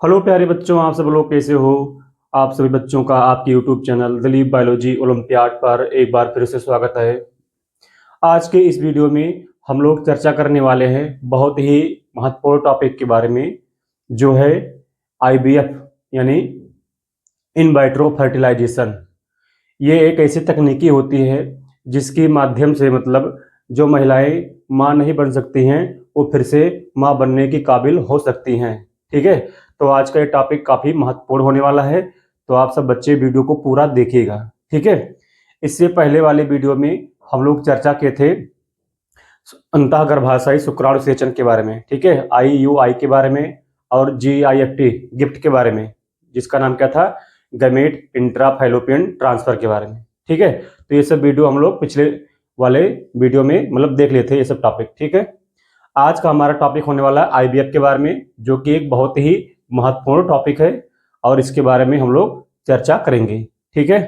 Hello प्यारे बच्चों, आप सब लोग कैसे हो। आप सभी बच्चों का आपके YouTube channel Dilip biology olympiad पर एक बार फिर से स्वागत है। आज के इस वीडियो में हम लोग चर्चा करने वाले हैं बहुत ही महत्वपूर्ण टॉपिक के बारे में, जो है आईवीएफ यानी इन वाइट्रो फर्टिलाइजेशन। ये एक ऐसी तकनीकी होती है जिसके माध्यम से मतलब जो महिलाएं मां नहीं बन सकती हैं वो फिर से मां बनने की काबिल हो सकती हैं। ठीक है, तो आज का ये टॉपिक काफी महत्वपूर्ण होने वाला है, तो आप सब बच्चे वीडियो को पूरा देखिएगा। ठीक है, इससे पहले वाले वीडियो में हम लोग चर्चा किए थे अंतःगर्भाशयी शुक्राणु सेचन के बारे में। ठीक है, IUI के बारे में और GIFT गिफ्ट के बारे में, जिसका नाम क्या था, गैमेट इंट्रा फैलोपियन ट्रांसफर के बारे में। ठीक है, तो ये सब वीडियो हम लोग पिछले वाले वीडियो में मतलब देख लेते हैं ये सब टॉपिक। ठीक है, आज का हमारा टॉपिक होने वाला है IVF के बारे में, जो कि एक बहुत ही महत्वपूर्ण टॉपिक है और इसके बारे में हम लोग चर्चा करेंगे। ठीक है,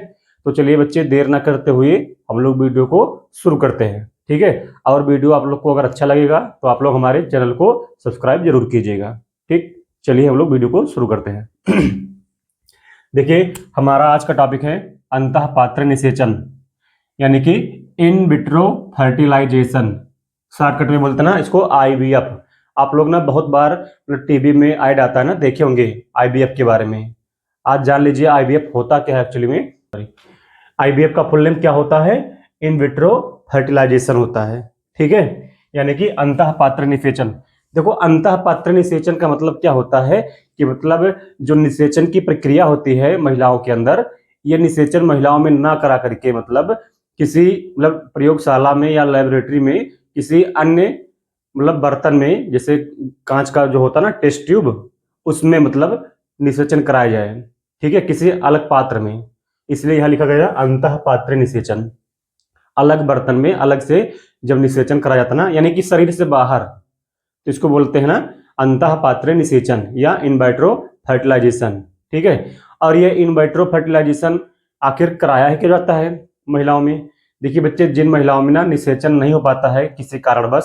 तो चलिए बच्चे देर ना करते हुए हम लोग वीडियो को शुरू करते हैं। ठीक है, और वीडियो आप लोग को अगर अच्छा लगेगा तो आप लोग हमारे चैनल को सब्सक्राइब जरूर कीजिएगा। ठीक, चलिए हम लोग वीडियो को शुरू करते हैं। देखिए, हमारा आज का टॉपिक है अंतःपात्र निषेचन यानी कि इन विट्रो फर्टिलाइजेशन। शॉर्टकट में बोलते हैं ना इसको IVF। आप लोग ना बहुत बार टीवी में ऐड आता है ना, देखे होंगे IVF के बारे में। आज जान लीजिए IVF होता क्या है एक्चुअली में। IVF का फुल नेम क्या होता है, इन विट्रो फर्टिलाइजेशन होता है। ठीक है, यानी कि अंतःपात्र निषेचन। देखो, अंतःपात्र निषेचन का मतलब क्या होता है कि मतलब जो निषेचन की प्रक्रिया होती है महिलाओं के अंदर, ये निषेचन महिलाओं में ना करा करके मतलब किसी मतलब प्रयोगशाला में या लेबोरेटरी में किसी अन्य मतलब बर्तन में, जैसे कांच का जो होता है ना टेस्ट ट्यूब, उसमें मतलब निषेचन कराया जाए। ठीक है, किसी अलग पात्र में, इसलिए यहाँ लिखा गया अंतःपात्र निषेचन। अलग बर्तन में अलग से जब निषेचन कराया जाता ना, यानी कि शरीर से बाहर, तो इसको बोलते हैं ना अंतःपात्र निषेचन या इन वाइट्रो फर्टिलाइजेशन। ठीक है, और ये इन वाइट्रो फर्टिलाइजेशन आखिर कराया है क्यों जाता है महिलाओं में। देखिए बच्चे, जिन महिलाओं में ना निषेचन नहीं हो पाता है किसी कारणवश,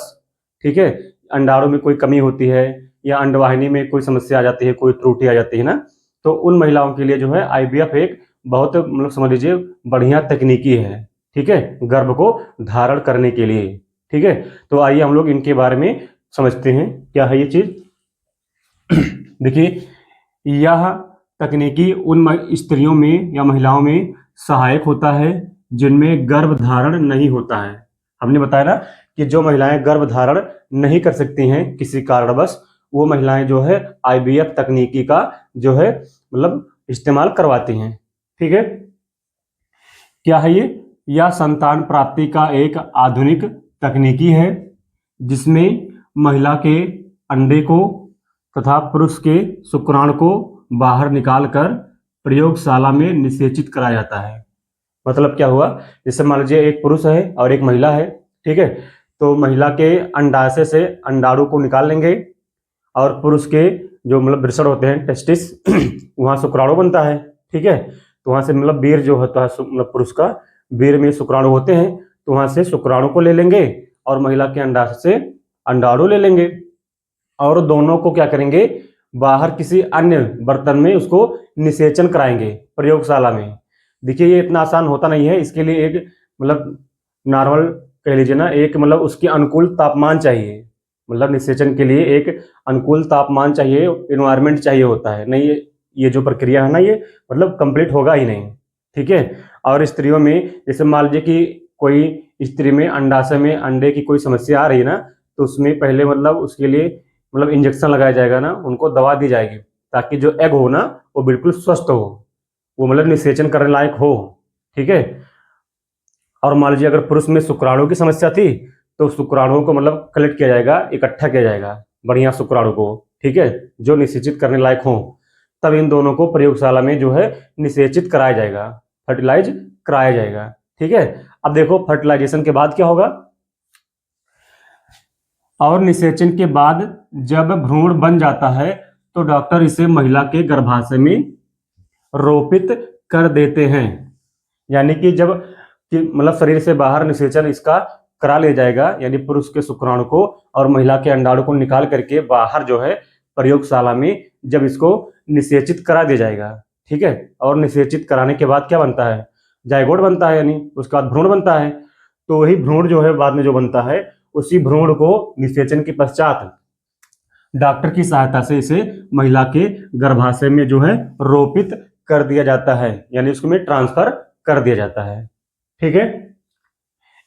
ठीक है, अंडाणु में कोई कमी होती है या अंडवाहिनी में कोई समस्या आ जाती है, कोई त्रुटि आ जाती है ना, तो उन महिलाओं के लिए जो है IVF एक बहुत मतलब समझ लीजिए बढ़िया तकनीकी है। ठीक है, गर्भ को धारण करने के लिए। ठीक है, तो आइए हम लोग इनके बारे में समझते हैं क्या है ये चीज। देखिए, यह तकनीकी उन स्त्रियों में या महिलाओं में सहायक होता है जिनमें गर्भ धारण नहीं होता है। हमने बताया ना कि जो महिलाएं गर्भ धारण नहीं कर सकती हैं किसी कारणवश, वो महिलाएं जो है IVF तकनीकी का जो है मतलब इस्तेमाल करवाती हैं। ठीक है, क्या है ये, यह संतान प्राप्ति का एक आधुनिक तकनीकी है जिसमें महिला के अंडे को तथा पुरुष के शुक्राणु को बाहर निकालकर प्रयोगशाला में निषेचित कराया जाता है। मतलब क्या हुआ, जैसे मान लीजिए एक पुरुष है और एक महिला है। ठीक है, तो महिला के अंडाशय से अंडाणु को निकाल लेंगे और पुरुष के जो मतलब वृषण होते हैं टेस्टिस, वहां शुक्राणु बनता है। ठीक है, तो वहां से मतलब वीर जो होता है मतलब पुरुष का वीर में शुक्राणु होते हैं, तो वहां से शुक्राणु को ले लेंगे और महिला के अंडाशय से अंडाणु ले लेंगे और दोनों को क्या करेंगे, बाहर किसी अन्य बर्तन में उसको निषेचन कराएंगे प्रयोगशाला में। देखिए, ये इतना आसान होता नहीं है, इसके लिए एक मतलब नॉर्मल कह लीजिए ना, एक मतलब उसके अनुकूल तापमान चाहिए। मतलब निषेचन के लिए एक अनुकूल तापमान चाहिए, इन्वायरमेंट चाहिए होता है, नहीं ये जो प्रक्रिया है ना ये मतलब कंप्लीट होगा ही नहीं। ठीक है, और स्त्रियों में जैसे मान लीजिए कि कोई स्त्री में अंडाशय में अंडे की कोई समस्या आ रही है ना, तो उसमें पहले मतलब उसके लिए मतलब इंजेक्शन लगाया जाएगा ना, उनको दवा दी जाएगी ताकि जो एग हो ना वो बिल्कुल स्वस्थ हो, वो मतलब निषेचन करने लायक हो। ठीक है, और मान लीजिए अगर पुरुष में शुक्राणु की समस्या थी तो शुक्राणुओं को मतलब कलेक्ट किया जाएगा, इकट्ठा किया जाएगा बढ़िया शुक्राणु को। ठीक है, जो निषेचित करने लायक हो, तब इन दोनों को प्रयोगशाला में जो है निषेचित कराया जाएगा, फर्टिलाइज कराया जाएगा। ठीक है, अब देखो फर्टिलाइजेशन के बाद क्या होगा, और निषेचन के बाद जब भ्रूण बन जाता है तो डॉक्टर इसे महिला के गर्भाशय में रोपित कर देते हैं। यानी कि जब कि मतलब शरीर से बाहर निषेचन इसका करा लिया जाएगा, यानी पुरुष के शुक्राणु को और महिला के अंडाणु को निकाल करके बाहर जो है प्रयोगशाला में जब इसको निषेचित करा दिया जाएगा, ठीक है। और निषेचित कराने के बाद क्या बनता है, जायगोट बनता है, यानी उसके बाद भ्रूण बनता है। तो वही भ्रूण जो है बाद में जो बनता है, उसी भ्रूण को निषेचन के पश्चात डॉक्टर की सहायता से इसे महिला के गर्भाशय में जो है रोपित कर दिया जाता है, यानी उसमें ट्रांसफर कर दिया जाता है, ठीक है।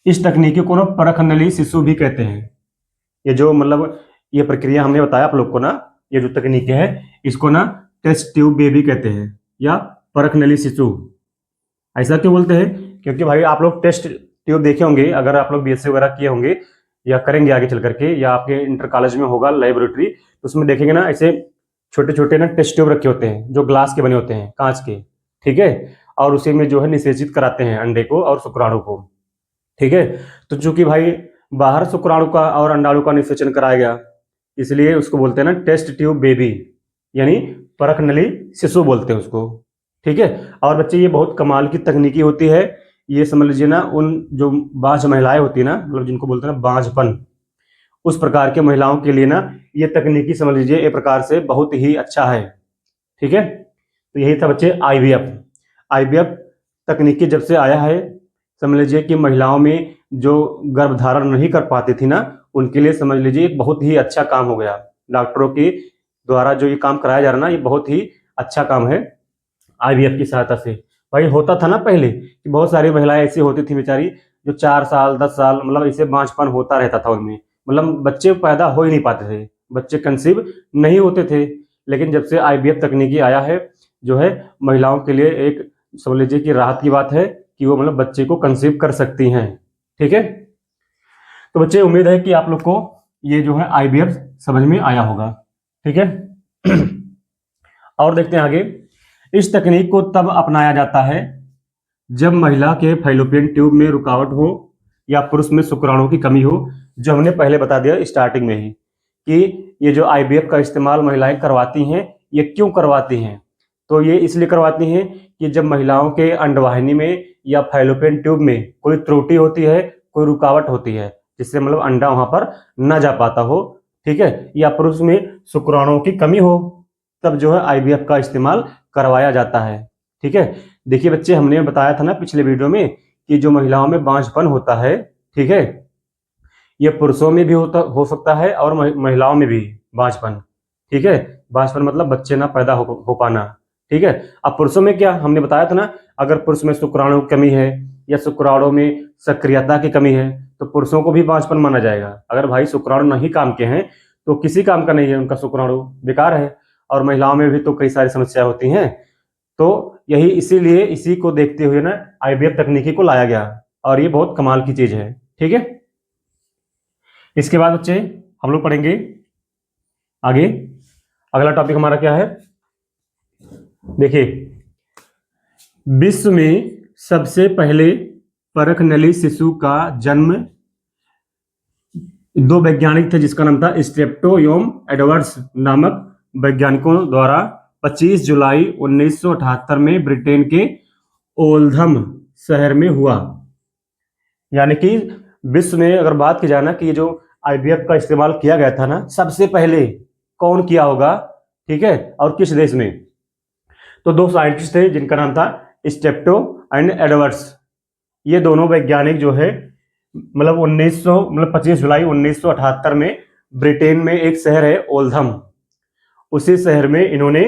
इस तकनीकी को ना परखनली शिशु भी कहते हैं। ये जो मतलब ये प्रक्रिया हमने बताया आप लोग को ना, ये जो तकनीक है इसको ना टेस्ट ट्यूब बेबी कहते हैं या परखनली शिशु। ऐसा क्यों बोलते हैं, क्योंकि भाई आप लोग टेस्ट ट्यूब देखे होंगे, अगर आप लोग बीएससी वगैरह किए होंगे या करेंगे आगे चल करके, या आपके इंटर कॉलेज में होगा लेबोरेटरी, तो उसमें देखेंगे ना ऐसे छोटे छोटे ना टेस्ट ट्यूब रखे होते हैं जो ग्लास के बने होते हैं, कांच के, ठीक है। और उसी में जो है निषेचित कराते हैं अंडे को और शुक्राणु को, ठीक है। तो चूंकि भाई बाहर शुक्राणु का और अंडाणु का निषेचन कराया गया, इसलिए उसको बोलते हैं ना टेस्ट ट्यूब बेबी, यानी परखनली शिशु बोलते हैं उसको, ठीक है। और बच्चे ये बहुत कमाल की तकनीकी होती है, ये समझ लीजिए ना उन जो बांझ महिलाएं होती है ना, मतलब जिनको बोलते हैं ना बांझपन, उस प्रकार के महिलाओं के लिए ना ये तकनीकी समझ लीजिए एक प्रकार से बहुत ही अच्छा है, ठीक है। तो यही था बच्चे आईवीएफ तकनीकी जब से आया है, समझ लीजिए कि महिलाओं में जो गर्भधारण नहीं कर पाती थी ना, उनके लिए समझ लीजिए एक बहुत ही अच्छा काम हो गया। डॉक्टरों के द्वारा जो ये काम कराया जा रहा है ना, ये बहुत ही अच्छा काम है आईवीएफ की सहायता से। भाई होता था ना पहले कि बहुत सारी महिलाएं ऐसी होती थी बेचारी, जो 4 साल 10 साल मतलब इसे बांझपन होता रहता था उनमें, मतलब बच्चे पैदा हो ही नहीं पाते थे, बच्चे कंसीव नहीं होते थे। लेकिन जब से आईवीएफ तकनीकी आया है, जो है महिलाओं के लिए एक समझ लीजिए कि राहत की बात है कि वो मतलब बच्चे को कंसीव कर सकती हैं, ठीक है। तो बच्चे उम्मीद है कि आप लोग को ये जो है आईवीएफ समझ में आया होगा, ठीक है। और देखते हैं आगे। इस तकनीक को तब अपनाया जाता है जब महिला के फैलोपियन ट्यूब में रुकावट हो या पुरुष में शुक्राणु की कमी हो, जो हमने पहले बता दिया स्टार्टिंग में ही कि ये जो आईवीएफ का इस्तेमाल महिलाएं करवाती हैं, ये क्यों करवाती हैं। तो ये इसलिए करवाती हैं कि जब महिलाओं के अंडवाहिनी में या फैलोपियन ट्यूब में कोई त्रुटि होती है, कोई रुकावट होती है, जिससे मतलब अंडा वहां पर न जा पाता हो, ठीक है, या पुरुष में शुक्राणुओं की कमी हो, तब जो है आईवीएफ का इस्तेमाल करवाया जाता है, ठीक है। देखिए बच्चे, हमने बताया था ना पिछले वीडियो में कि जो महिलाओं में बांझपन होता है, ठीक है, ये पुरुषों में भी हो सकता है और महिलाओं में भी बांझपन, ठीक है। बांझपन मतलब बच्चे ना पैदा हो पाना, ठीक है। अब पुरुषों में क्या हमने बताया था ना, अगर पुरुष में शुक्राणु की कमी है या शुक्राणु में सक्रियता की कमी है, तो पुरुषों को भी बांझपन माना जाएगा। अगर भाई शुक्राणु नहीं काम के हैं तो किसी काम का नहीं है, उनका शुक्राणु बेकार है। और महिलाओं में भी तो कई सारी समस्याएं होती हैं, तो यही इसीलिए इसी को देखते हुए ना आईवीएफ तकनीकी को लाया गया, और ये बहुत कमाल की चीज है, ठीक है। इसके बाद बच्चे हम लोग पढ़ेंगे आगे। अगला टॉपिक हमारा क्या है, देखिए, विश्व में सबसे पहले परखनली शिशु का जन्म 2 वैज्ञानिक थे, जिसका नाम था स्ट्रेप्टो एवं एडवर्ड्स नामक वैज्ञानिकों द्वारा 25 जुलाई 1978 में ब्रिटेन के ओल्धम शहर में हुआ। यानी कि विश्व में अगर बात की जाए ना कि ये जो आईवीएफ का इस्तेमाल किया गया था ना, सबसे पहले कौन किया होगा, ठीक है, और किस देश में। तो 2 साइंटिस्ट थे जिनका नाम था स्ट्रेप्टो एंड एडवर्ड्स। ये दोनों वैज्ञानिक जो है मतलब 25 जुलाई 1978 में ब्रिटेन में एक शहर है ओल्धम, उसी शहर में इन्होंने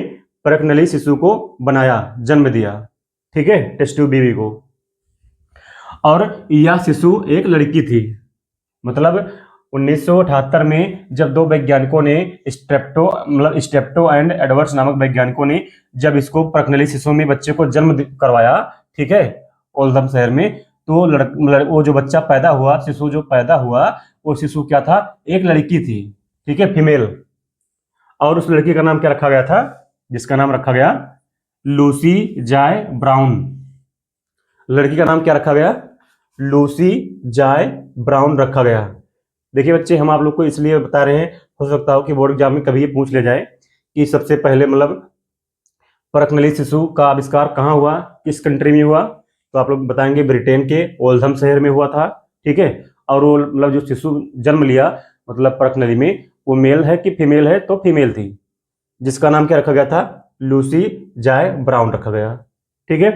परखनली शिशु को बनाया, जन्म दिया, ठीक है, टेस्ट ट्यूब बेबी को। और यह शिशु एक लड़की थी। मतलब 1978 में जब 2 वैज्ञानिकों ने स्ट्रेप्टो एंड एडवर्ड्स नामक वैज्ञानिकों ने जब इसको परखनली शिशु में बच्चे को जन्म करवाया, ठीक है, ओल्धम शहर में, तो वो जो बच्चा पैदा हुआ, शिशु जो पैदा हुआ, वो शिशु क्या था, एक लड़की थी, ठीक है, फीमेल। और उस लड़की का नाम क्या रखा गया था, जिसका नाम रखा गया लूसी जॉय ब्राउन। लड़की का नाम क्या रखा गया, लूसी जॉय ब्राउन रखा गया। देखिए बच्चे, हम आप लोग को इसलिए बता रहे हैं, हो सकता हो कि बोर्ड एग्जाम में कभी ये पूछ ले जाए कि सबसे पहले मतलब परखनली शिशु का आविष्कार कहाँ हुआ, किस कंट्री में हुआ। तो आप लोग बताएंगे ब्रिटेन के ओल्धम शहर में हुआ था, ठीक है। और वो मतलब जो शिशु जन्म लिया मतलब परखनली में, वो मेल है कि फीमेल है, तो फीमेल थी, जिसका नाम क्या रखा गया था, लूसी जाय ब्राउन रखा गया। ठीक है,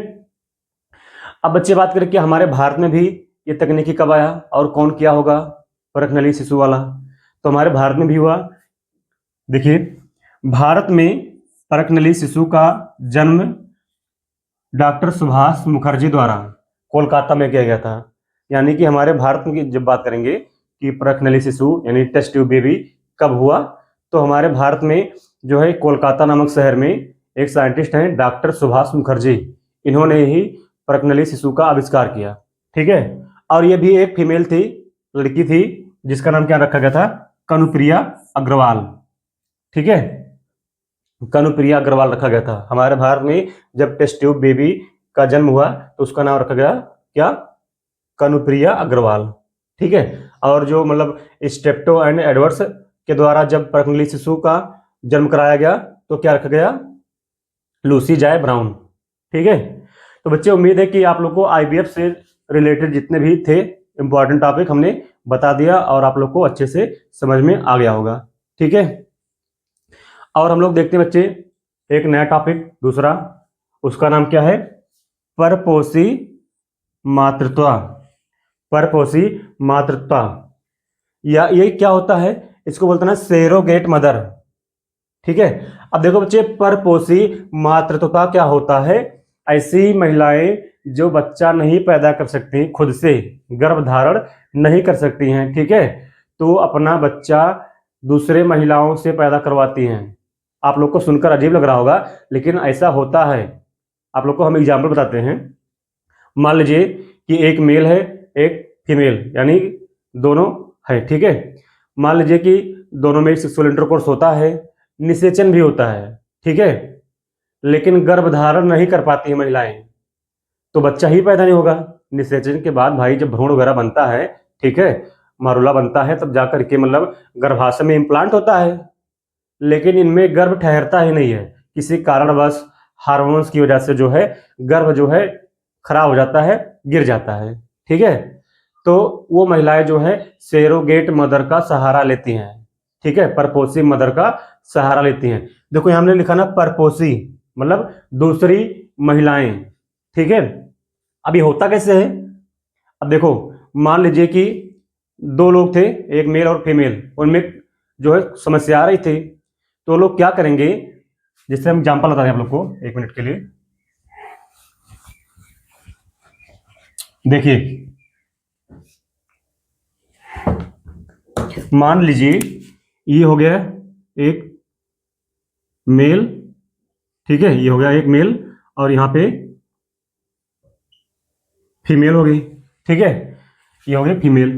अब बच्चे बात करें कि हमारे भारत में भी ये तकनीकी कब आया और कौन किया होगा परखनली शिशु वाला। तो हमारे भारत में भी हुआ। देखिए, भारत में परखनली शिशु का जन्म डॉक्टर सुभाष मुखर्जी द्वारा कोलकाता में किया गया था। यानी कि हमारे भारत में जब बात करेंगे कि परखनली शिशु यानी टेस्ट ट्यूब बेबी कब हुआ, तो हमारे भारत में जो है कोलकाता नामक शहर में एक साइंटिस्ट हैं डॉक्टर सुभाष मुखर्जी, इन्होंने ही परखनली शिशु का आविष्कार किया। ठीक है, और ये भी एक फीमेल थी, लड़की थी, जिसका नाम क्या रखा गया था, कनुप्रिया अग्रवाल। ठीक है, कनुप्रिया अग्रवाल रखा गया था। हमारे भारत में जब टेस्ट ट्यूब बेबी का जन्म हुआ तो उसका नाम रखा गया क्या, कनुप्रिया अग्रवाल। ठीक है, और जो मतलब स्टेप्टो एंड एडवर्ड्स के द्वारा जब परखनली शिशु का जन्म कराया गया तो क्या रखा गया, लूसी जाय ब्राउन। ठीक है, तो बच्चे उम्मीद है कि आप लोग को आईवीएफ से रिलेटेड जितने भी थे इंपॉर्टेंट टॉपिक हमने बता दिया और आप लोग को अच्छे से समझ में आ गया होगा। ठीक है, और हम लोग देखते हैं बच्चे एक नया टॉपिक दूसरा, उसका नाम क्या है, परपोषी मातृत्व। परपोषी मातृत्व या ये क्या होता है, इसको बोलते हैं सेरोगेट मदर। ठीक है, अब देखो बच्चे, परपोषी मातृत्व क्या होता है, ऐसी महिलाएं जो बच्चा नहीं पैदा कर सकती, खुद से गर्भ धारण नहीं कर सकती हैं, ठीक है, तो अपना बच्चा दूसरे महिलाओं से पैदा करवाती हैं। आप लोग को सुनकर अजीब लग रहा होगा, लेकिन ऐसा होता है। आप लोग को हम एग्जाम्पल बताते हैं। मान लीजिए कि एक मेल है एक फीमेल, यानी दोनों है। ठीक है, मान लीजिए कि दोनों में सेक्सुअल इंटरकोर्स होता है, निषेचन भी होता है। ठीक है, लेकिन गर्भधारण नहीं कर पाती है महिलाएं, तो बच्चा ही पैदा नहीं होगा। निषेचन के बाद भाई जब भ्रूण वगैरह बनता है, ठीक है, मारुला बनता है, तब जाकर के मतलब गर्भाशय में इम्प्लांट होता है, लेकिन इनमें गर्भ ठहरता ही नहीं है। किसी कारणवश हार्मोन्स की वजह से जो है गर्भ जो है खराब हो जाता है, गिर जाता है। ठीक है, तो वो महिलाएं जो है सेरोगेट मदर का सहारा लेती हैं। ठीक है, परपोषी मदर का सहारा लेती हैं। देखो यहाँ हमने लिखा ना परपोषी, मतलब दूसरी महिलाएं। ठीक है, अब ये होता कैसे है, अब देखो मान लीजिए कि दो लोग थे, एक मेल और फीमेल, उनमें जो है समस्या आ रही थी, तो लोग क्या करेंगे, जिससे हम एग्जाम्पल बता दें आप लोग को, एक मिनट के लिए देखिए। मान लीजिए ये हो गया एक मेल, ठीक है, ये हो गया एक मेल और यहां पे फीमेल हो गई। ठीक है, ये हो गई फीमेल।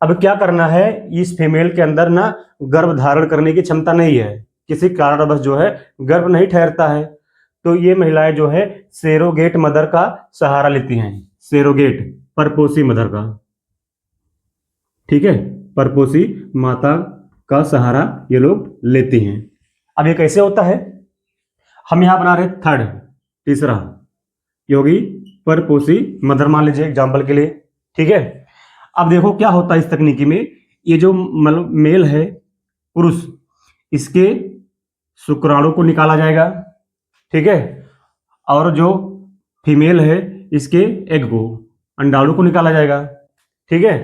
अब क्या करना है, इस फीमेल के अंदर ना गर्भ धारण करने की क्षमता नहीं है, किसी कारणवश जो है गर्भ नहीं ठहरता है, तो ये महिलाएं जो है सेरोगेट मदर का सहारा लेती हैं। सेरोगेट, परपोषी मदर का। ठीक है, परपोषी माता का सहारा ये लोग लेती हैं। अब ये कैसे होता है, हम यहां बना रहे थर्ड, तीसरा, ये होगी परपोषी मदर मान लीजिए एग्जाम्पल के लिए। ठीक है, अब देखो क्या होता है इस तकनीकी में, ये जो मतलब मेल है पुरुष, इसके शुक्राणु को निकाला जाएगा। ठीक है, और जो फीमेल है इसके एग को, अंडाणु को निकाला जाएगा। ठीक है,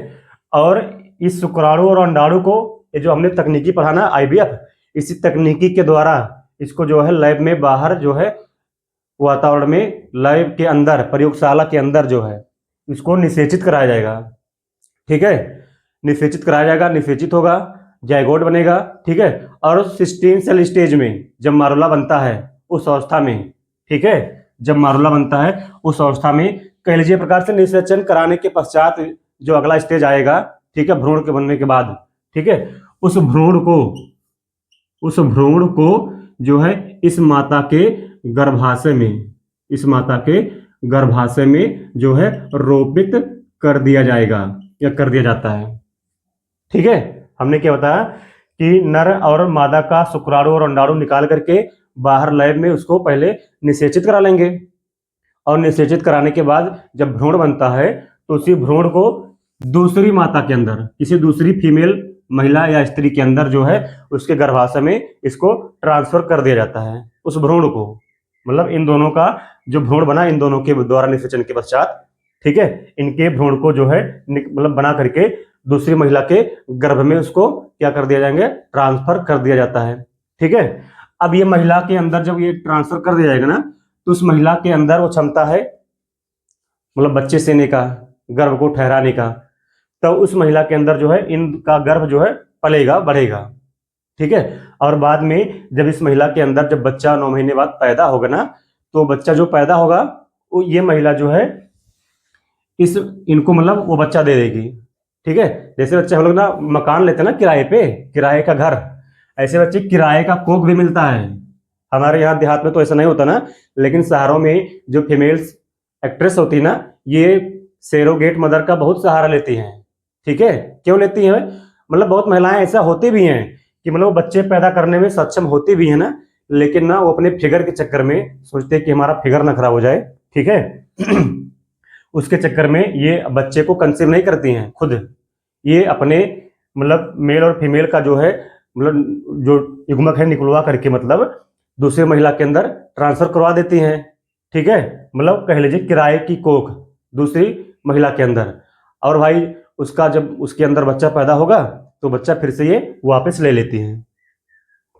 और इस शुक्राणु और अंडाणु को, ये जो हमने तकनीकी पढ़ा ना आईवीएफ, इसी तकनीकी के द्वारा इसको जो है लैब में बाहर जो है वातावरण में, लैब के अंदर, प्रयोगशाला के अंदर जो है इसको निषेचित कराया जाएगा। ठीक है, निषेचित कराया जाएगा, निषेचित होगा, जायगोट बनेगा। ठीक है, और 16 सेल स्टेज में जब मारुला बनता है उस अवस्था में, ठीक है, जब मारुला बनता है उस अवस्था में कह लीजिए प्रकार से निषेचन कराने के पश्चात जो अगला स्टेज आएगा, ठीक है, भ्रूण के बनने के बाद, ठीक है, उस भ्रूण को जो है इस माता के गर्भाशय में, इस माता के गर्भाशय में जो है रोपित कर दिया जाएगा या कर दिया जाता है। ठीक है, हमने क्या बताया कि नर और मादा का शुक्राणु और अंडाणु निकाल करके बाहर लैब में उसको पहले निषेचित करा लेंगे, और निषेचित कराने के बाद जब भ्रूण बनता है तो उसी भ्रूण को दूसरी माता के अंदर, किसी दूसरी फीमेल महिला या स्त्री के अंदर जो है उसके गर्भाशय में इसको ट्रांसफर कर दिया जाता है। उस भ्रूण को, मतलब इन दोनों का जो भ्रूण बना इन दोनों के द्वारा निषेचन के पश्चात, ठीक है, इनके भ्रूण को जो है मतलब बना करके दूसरी महिला के गर्भ में उसको क्या कर दिया जाएंगे, ट्रांसफर कर दिया जाता है। ठीक है, अब ये महिला के अंदर जब ये ट्रांसफर कर दिया जाएगा ना, तो उस महिला के अंदर वो क्षमता है मतलब बच्चे सेने का, गर्भ को ठहराने का, तो उस महिला के अंदर जो है इनका गर्भ जो है पलेगा, बढ़ेगा। ठीक है, और बाद में जब इस महिला के अंदर जब बच्चा 9 महीने बाद पैदा होगा ना, तो बच्चा जो पैदा होगा वो ये महिला जो है इस इनको मतलब वो बच्चा दे देगी। ठीक है, जैसे बच्चे हम लोग ना मकान लेते हैं ना किराए पे, किराए का घर, ऐसे बच्चे किराए का कोख भी मिलता है। हमारे यहाँ देहात में तो ऐसा नहीं होता ना, लेकिन शहरों में जो फीमेल्स एक्ट्रेस होती है ना, ये सेरोगेट मदर का बहुत सहारा लेती हैं। ठीक है, क्यों लेती हैं, मतलब बहुत महिलाएं ऐसा होती भी हैं कि मतलब बच्चे पैदा करने में सक्षम होती भी है ना, लेकिन ना वो अपने फिगर के चक्कर में सोचते हैं कि हमारा फिगर ना खराब हो जाए। ठीक है उसके चक्कर में ये बच्चे को कंसीव नहीं करती हैं खुद, ये अपने मतलब मेल और फीमेल का जो है मतलब जो युग्मक है निकलवा करके मतलब दूसरी महिला के अंदर ट्रांसफर करवा देती हैं। ठीक है, मतलब कह लीजिए किराए की कोख दूसरी महिला के अंदर, और भाई उसका जब उसके अंदर बच्चा पैदा होगा तो बच्चा फिर से ये वापस ले लेती हैं।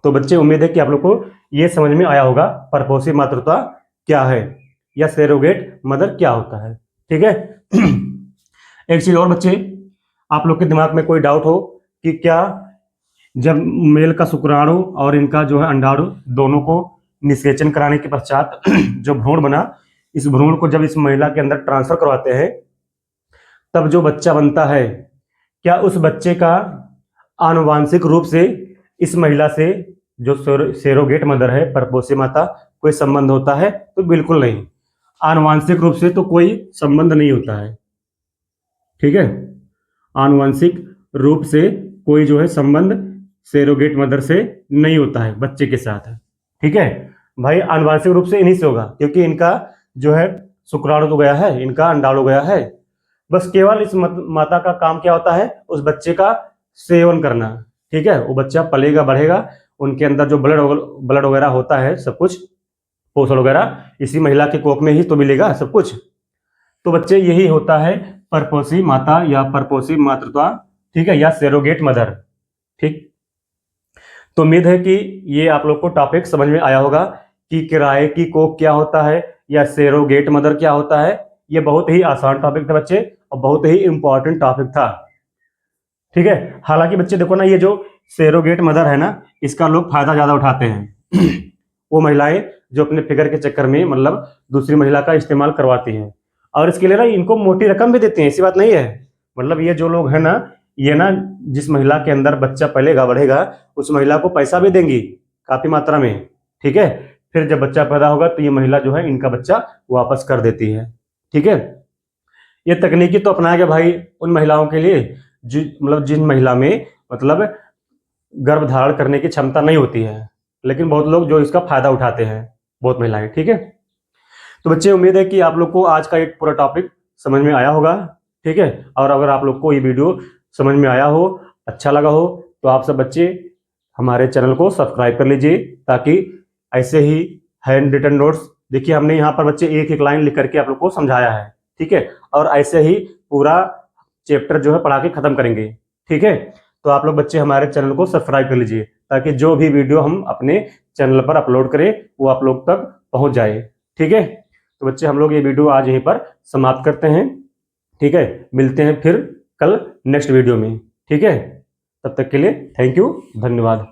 तो बच्चे उम्मीद है कि आप लोग को ये समझ में आया होगा परपोषी मातृत्व क्या है या सेरोगेट मदर क्या होता है। ठीक है एक चीज और बच्चे, आप लोग के दिमाग में कोई डाउट हो कि क्या जब मेल का शुक्राणु और इनका जो है अंडाणु दोनों को निषेचन कराने के पश्चात जो भ्रूण बना, इस भ्रूण को जब इस महिला के अंदर ट्रांसफर करवाते हैं तब जो बच्चा बनता है, क्या उस बच्चे का आनुवांशिक रूप से इस महिला से जो सेरोगेट मदर है, परपोषी माता, कोई संबंध होता है? तो बिल्कुल नहीं, आनुवांशिक रूप से तो कोई संबंध नहीं होता है। ठीक है, आनुवांशिक रूप से कोई जो है संबंध सेरोगेट मदर से नहीं होता है बच्चे के साथ। ठीक है भाई, आनुवांशिक रूप से इन्हीं से होगा, क्योंकि इनका जो है शुक्राणु तो गया है, इनका अंडाणु गया है, बस केवल इस माता का काम क्या होता है, उस बच्चे का सेवन करना। ठीक है, वो बच्चा पलेगा बढ़ेगा, उनके अंदर जो ब्लड वगैरह होता है, सब कुछ पोषण वगैरह इसी महिला के कोख में ही तो मिलेगा सब कुछ। तो बच्चे यही होता है परपोषी माता या परपोषी मातृत्व, ठीक है, या सेरोगेट मदर। ठीक, तो उम्मीद है कि ये आप लोग को टॉपिक समझ में आया होगा कि किराए की कोख क्या होता है या सेरोगेट मदर क्या होता है। ये बहुत ही आसान टॉपिक था बच्चे, और बहुत ही इंपॉर्टेंट टॉपिक था। ठीक है, हालांकि बच्चे देखो ना, ये जो सेरोगेट मदर है ना, इसका लोग फायदा ज्यादा उठाते हैं वो महिलाएं जो अपने फिगर के चक्कर में मतलब दूसरी महिला का इस्तेमाल करवाती हैं, और इसके लिए ना इनको मोटी रकम भी देते हैं, ऐसी बात नहीं है। मतलब ये जो लोग हैं ना, ये ना जिस महिला के अंदर बच्चा पलेगा बढ़ेगा, उस महिला को पैसा भी देंगी काफी मात्रा में। ठीक है, फिर जब बच्चा पैदा होगा तो ये महिला जो है इनका बच्चा वापस कर देती है। ठीक है, ये तकनीकी तो अपनाया गया भाई उन महिलाओं के लिए मतलब जिन महिला में मतलब गर्भ धारण करने की क्षमता नहीं होती है, लेकिन बहुत लोग जो इसका फायदा उठाते हैं, बहुत महिलाएं। ठीक है, तो बच्चे उम्मीद है कि आप लोग को आज का एक पूरा टॉपिक समझ में आया होगा। ठीक है, और अगर आप लोग को ये वीडियो समझ में आया हो, अच्छा लगा हो, तो आप सब बच्चे हमारे चैनल को सब्सक्राइब कर लीजिए, ताकि ऐसे ही हैंड रिटन नोट्स, देखिए हमने यहाँ पर बच्चे एक एक लाइन लिख करके आप लोग को समझाया है। ठीक है, और ऐसे ही पूरा चैप्टर जो है पढ़ा के खत्म करेंगे। ठीक है, तो आप लोग बच्चे हमारे चैनल को सब्सक्राइब कर लीजिए, ताकि जो भी वीडियो हम अपने चैनल पर अपलोड करें वो आप लोग तक पहुंच जाए। ठीक है, तो बच्चे हम लोग ये वीडियो आज यहीं पर समाप्त करते हैं। ठीक है, मिलते हैं फिर कल नेक्स्ट वीडियो में। ठीक है, तब तक के लिए थैंक यू, धन्यवाद।